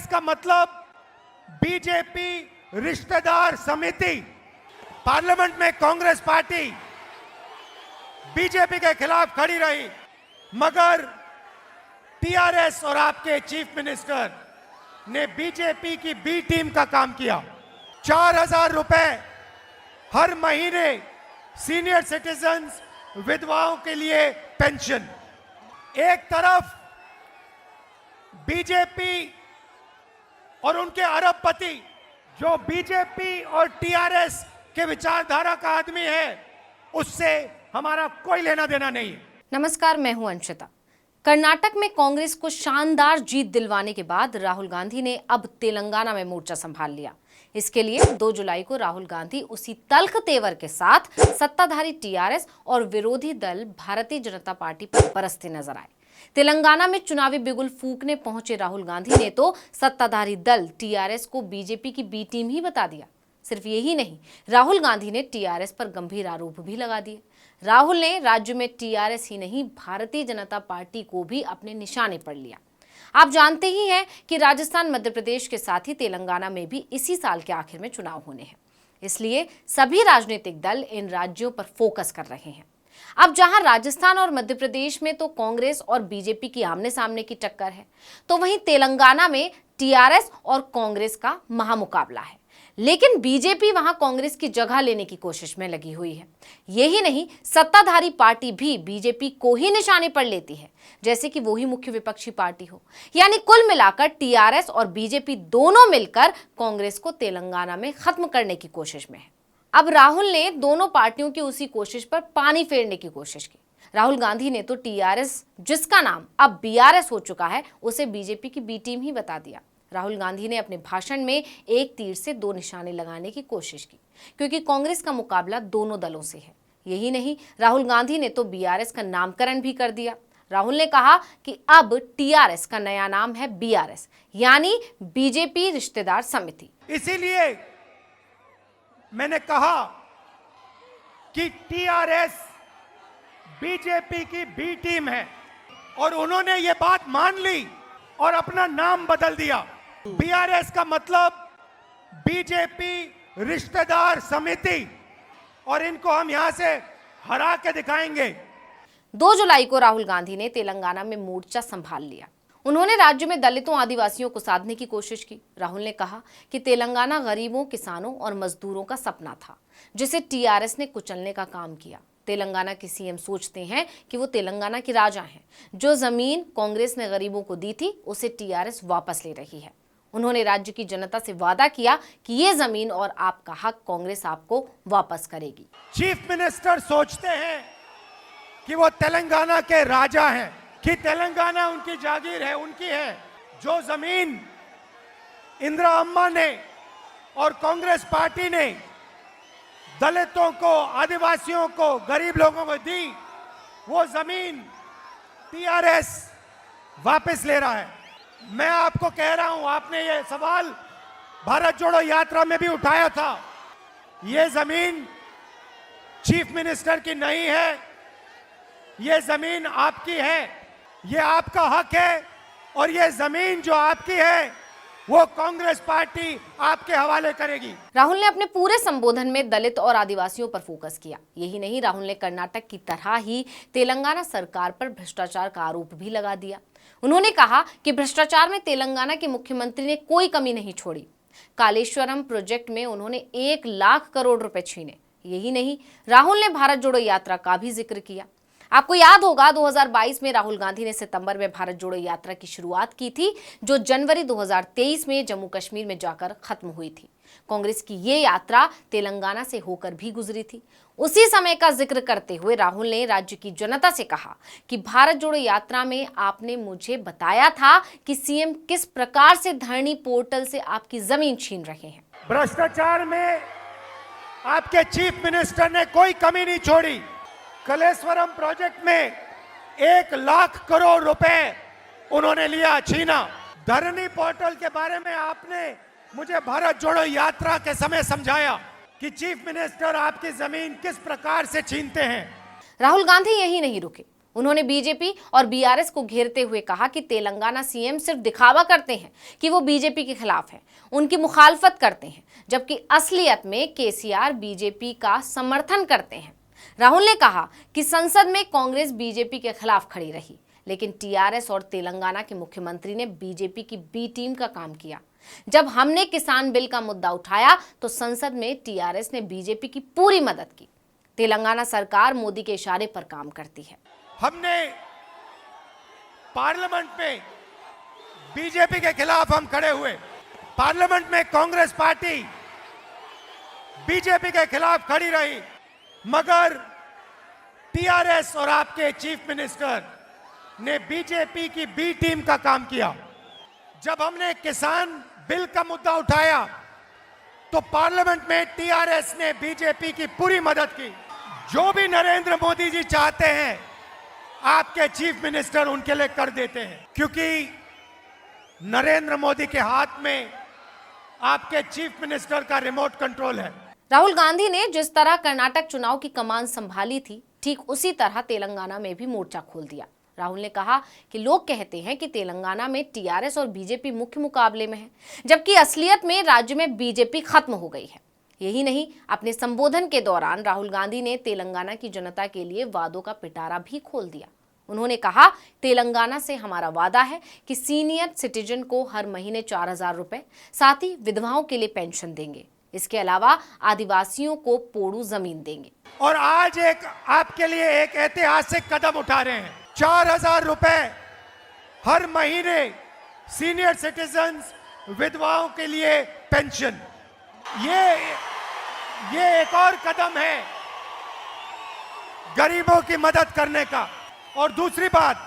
का मतलब बीजेपी रिश्तेदार समिति। पार्लियामेंट में कांग्रेस पार्टी बीजेपी के खिलाफ खड़ी रही, मगर टीआरएस और आपके चीफ मिनिस्टर ने बीजेपी की बी टीम का काम किया। 4,000 रुपए हर महीने सीनियर सिटीजन्स, विधवाओं के लिए पेंशन। एक तरफ बीजेपी और उनके अरबपति जो बीजेपी और टीआरएस के विचारधारा का आदमी है, उससे हमारा कोई लेना देना नहीं है। नमस्कार, मैं हूं अंशिता। कर्नाटक में कांग्रेस को शानदार जीत दिलवाने के बाद राहुल गांधी ने अब तेलंगाना में मोर्चा संभाल लिया। इसके लिए 2 जुलाई को राहुल गांधी उसी तल्ख तेवर के साथ सत्ताधारी टीआरएस और विरोधी दल भारतीय जनता पार्टी पर बरसते नजर आए। तेलंगाना में चुनावी बिगुल फूंकने पहुंचे राहुल गांधी ने तो सत्ताधारी दल टीआरएस को बीजेपी की बी टीम ही बता दिया। सिर्फ यही नहीं, राहुल गांधी ने टीआरएस पर गंभीर आरोप भी लगा दिए। राहुल ने राज्य में टीआरएस ही नहीं, भारतीय जनता पार्टी को भी अपने निशाने पर लिया। आप जानते ही हैं कि राजस्थान, मध्य प्रदेश के साथ ही तेलंगाना में भी इसी साल के आखिर में चुनाव होने हैं। इसलिए सभी राजनीतिक दल इन राज्यों पर फोकस कर रहे हैं। अब जहां राजस्थान और मध्य प्रदेश में तो कांग्रेस और बीजेपी की आमने सामने की टक्कर है, तो वहीं तेलंगाना में टीआरएस और कांग्रेस का महामुकाबला है। लेकिन बीजेपी वहां कांग्रेस की जगह लेने की कोशिश में लगी हुई है। यही नहीं, सत्ताधारी पार्टी भी बीजेपी को ही निशाने पर लेती है, जैसे कि वो ही मुख्य विपक्षी पार्टी हो। यानी कुल मिलाकर टीआरएस और बीजेपी दोनों मिलकर कांग्रेस को तेलंगाना में खत्म करने की कोशिश में है। अब राहुल ने दोनों पार्टियों की उसी कोशिश पर पानी फेरने की कोशिश की। राहुल गांधी ने तो टीआरएस, जिसका नाम अब बीआरएस हो चुका है, उसे बीजेपी की बी टीम ही बता दिया। राहुल गांधी ने अपने भाषण में एक तीर से 2 निशाने लगाने की कोशिश की, क्योंकि कांग्रेस का मुकाबला दोनों दलों से है। यही नहीं, राहुल गांधी ने तो बीआरएस का नामकरण भी कर दिया। राहुल ने कहा कि अब टीआरएस का नया नाम है बीआरएस, यानी बीजेपी रिश्तेदार समिति। इसीलिए मैंने कहा कि टीआरएस बीजेपी की बी टीम है, और उन्होंने ये बात मान ली और अपना नाम बदल दिया। बीआरएस का मतलब बीजेपी रिश्तेदार समिति, और इनको हम यहां से हरा के दिखाएंगे। 2 जुलाई को राहुल गांधी ने तेलंगाना में मोर्चा संभाल लिया। उन्होंने राज्य में दलितों, आदिवासियों को साधने की कोशिश की। राहुल ने कहा कि तेलंगाना गरीबों, किसानों और मजदूरों का सपना था, जिसे टीआरएस ने कुचलने का काम किया। तेलंगाना के सीएम सोचते हैं कि वो तेलंगाना के राजा हैं। जो जमीन कांग्रेस ने गरीबों को दी थी, उसे टीआरएस वापस ले रही है। उन्होंने राज्य की जनता से वादा किया कि ये जमीन और आपका हक कांग्रेस आपको वापस करेगी। चीफ मिनिस्टर सोचते हैं कि वो तेलंगाना के राजा हैं, कि तेलंगाना उनकी जागीर है, उनकी है। जो जमीन इंदिरा अम्मा ने और कांग्रेस पार्टी ने दलितों को, आदिवासियों को, गरीब लोगों को दी, वो जमीन टीआरएस वापस ले रहा है। मैं आपको कह रहा हूं, आपने ये सवाल भारत जोड़ो यात्रा में भी उठाया था। ये जमीन चीफ मिनिस्टर की नहीं है, ये जमीन आपकी है, ये आपका हक है, और ये जमीन जो आपकी है वो कांग्रेस पार्टी आपके हवाले करेगी। राहुल ने अपने पूरे संबोधन में दलित और आदिवासियों पर फोकस किया। यही नहीं, राहुल ने कर्नाटक की तरह ही तेलंगाना सरकार पर भ्रष्टाचार का आरोप भी लगा दिया। उन्होंने कहा कि भ्रष्टाचार में तेलंगाना के मुख्यमंत्री ने कोई कमी नहीं छोड़ी। कालेश्वरम प्रोजेक्ट में उन्होंने 1 लाख करोड़ रुपए छीने। यही नहीं, राहुल ने भारत जोड़ो यात्रा का भी जिक्र किया। आपको याद होगा, 2022 में राहुल गांधी ने सितंबर में भारत जोड़ो यात्रा की शुरुआत की थी, जो जनवरी 2023 में जम्मू कश्मीर में जाकर खत्म हुई थी। कांग्रेस की ये यात्रा तेलंगाना से होकर भी गुजरी थी। उसी समय का जिक्र करते हुए राहुल ने राज्य की जनता से कहा कि भारत जोड़ो यात्रा में आपने मुझे बताया था कि सीएम किस प्रकार से धरनी पोर्टल से आपकी जमीन छीन रहे हैं। भ्रष्टाचार में आपके चीफ मिनिस्टर ने कोई कमी नहीं छोड़ी। कालेश्वरम प्रोजेक्ट में 1 लाख करोड़ रुपए उन्होंने लिया, छीना। धरनी पोर्टल के बारे में आपने मुझे भारत जोड़ो यात्रा के समय समझाया कि चीफ मिनिस्टर आपकी जमीन किस प्रकार से छीनते हैं। राहुल गांधी यही नहीं रुके। उन्होंने बीजेपी और बीआरएस को घेरते हुए कहा कि तेलंगाना सीएम सिर्फ दिखावा करते हैं कि वो बीजेपी के खिलाफ हैं, उनकी मुखालफत करते हैं, जबकि असलियत में केसीआर बीजेपी का समर्थन करते हैं। राहुल ने कहा कि संसद में कांग्रेस बीजेपी के खिलाफ खड़ी रही, लेकिन टीआरएस और तेलंगाना के मुख्यमंत्री ने बीजेपी की बी टीम का काम किया। जब हमने किसान बिल का मुद्दा उठाया तो संसद में टीआरएस ने बीजेपी की पूरी मदद की। तेलंगाना सरकार मोदी के इशारे पर काम करती है। हमने पार्लियामेंट में बीजेपी के खिलाफ हम खड़े हुए, पार्लियामेंट में कांग्रेस पार्टी बीजेपी के खिलाफ खड़ी रही, मगर टीआरएस और आपके चीफ मिनिस्टर ने बीजेपी की बी टीम का काम किया। जब हमने किसान बिल का मुद्दा उठाया तो पार्लियामेंट में टीआरएस ने बीजेपी की पूरी मदद की। जो भी नरेंद्र मोदी जी चाहते हैं आपके चीफ मिनिस्टर उनके लिए कर देते हैं, क्योंकि नरेंद्र मोदी के हाथ में आपके चीफ मिनिस्टर का रिमोट कंट्रोल है। राहुल गांधी ने जिस तरह कर्नाटक चुनाव की कमान संभाली थी, ठीक उसी तरह तेलंगाना में भी मोर्चा खोल दिया। राहुल ने कहा कि लोग कहते हैं कि तेलंगाना में टीआरएस और बीजेपी मुख्य मुकाबले में है, जबकि असलियत में राज्य में बीजेपी खत्म हो गई है। यही नहीं, अपने संबोधन के दौरान राहुल गांधी ने तेलंगाना की जनता के लिए वादों का पिटारा भी खोल दिया। उन्होंने कहा, तेलंगाना से हमारा वादा है कि सीनियर सिटीजन को हर महीने 4,000 रुपए, साथ ही विधवाओं के लिए पेंशन देंगे। इसके अलावा आदिवासियों को पोड़ू जमीन देंगे। और आज एक आपके लिए एक ऐतिहासिक कदम उठा रहे हैं। 4,000 रुपए हर महीने सीनियर सिटीजन्स, विधवाओं के लिए पेंशन। ये एक और कदम है गरीबों की मदद करने का। और दूसरी बात,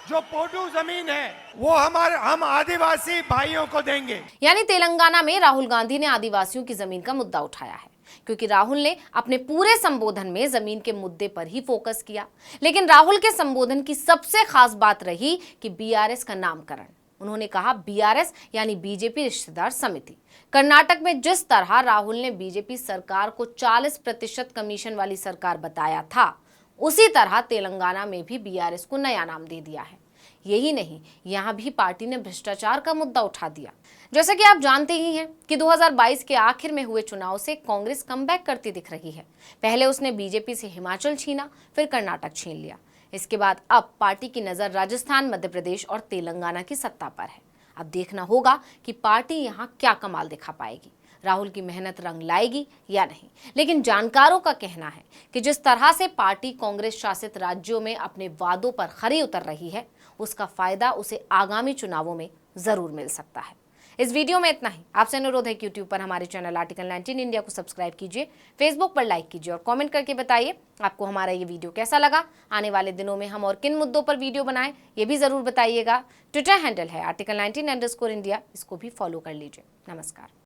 जो पोडू जमीन है वो हम आदिवासी भाइयों को देंगे। यानी तेलंगाना में राहुल गांधी ने आदिवासियों की जमीन का मुद्दा उठाया है, क्योंकि राहुल ने अपने पूरे संबोधन में जमीन के मुद्दे पर ही फोकस किया। लेकिन राहुल के संबोधन की सबसे खास बात रही कि बीआरएस का नामकरण। उन्होंने कहा, बीआरएस यानी बीजेपी रिश्तेदार समिति। कर्नाटक में जिस तरह राहुल ने बीजेपी सरकार को 40% कमीशन वाली सरकार बताया था, उसी तरह तेलंगाना में भी बीआरएस को नया नाम दे दिया है। यही नहीं, यहां भी पार्टी ने भ्रष्टाचार का मुद्दा उठा दिया। जैसा कि आप जानते ही हैं कि 2022 के आखिर में हुए चुनाव से कांग्रेस कमबैक करती दिख रही है। पहले उसने बीजेपी से हिमाचल छीना, फिर कर्नाटक छीन लिया। इसके बाद अब पार्टी की नजर राजस्थान, मध्य प्रदेश और तेलंगाना की सत्ता पर है। अब देखना होगा कि पार्टी यहां क्या कमाल दिखा पाएगी, राहुल की मेहनत रंग लाएगी या नहीं। लेकिन जानकारों का कहना है कि जिस तरह से पार्टी कांग्रेस शासित राज्यों में अपने वादों पर खरी उतर रही है, उसका फायदा उसे आगामी चुनावों में जरूर मिल सकता है। इस वीडियो में इतना ही। आपसे अनुरोध है कि यूट्यूब पर हमारे चैनल आर्टिकल 19 इंडिया को सब्सक्राइब कीजिए, फेसबुक पर लाइक कीजिए और कमेंट करके बताइए आपको हमारा ये वीडियो कैसा लगा। आने वाले दिनों में हम और किन मुद्दों पर वीडियो बनाएं, ये भी जरूर बताइएगा। ट्विटर हैंडल है आर्टिकल 19_इंडिया, इसको भी फॉलो कर लीजिए। नमस्कार।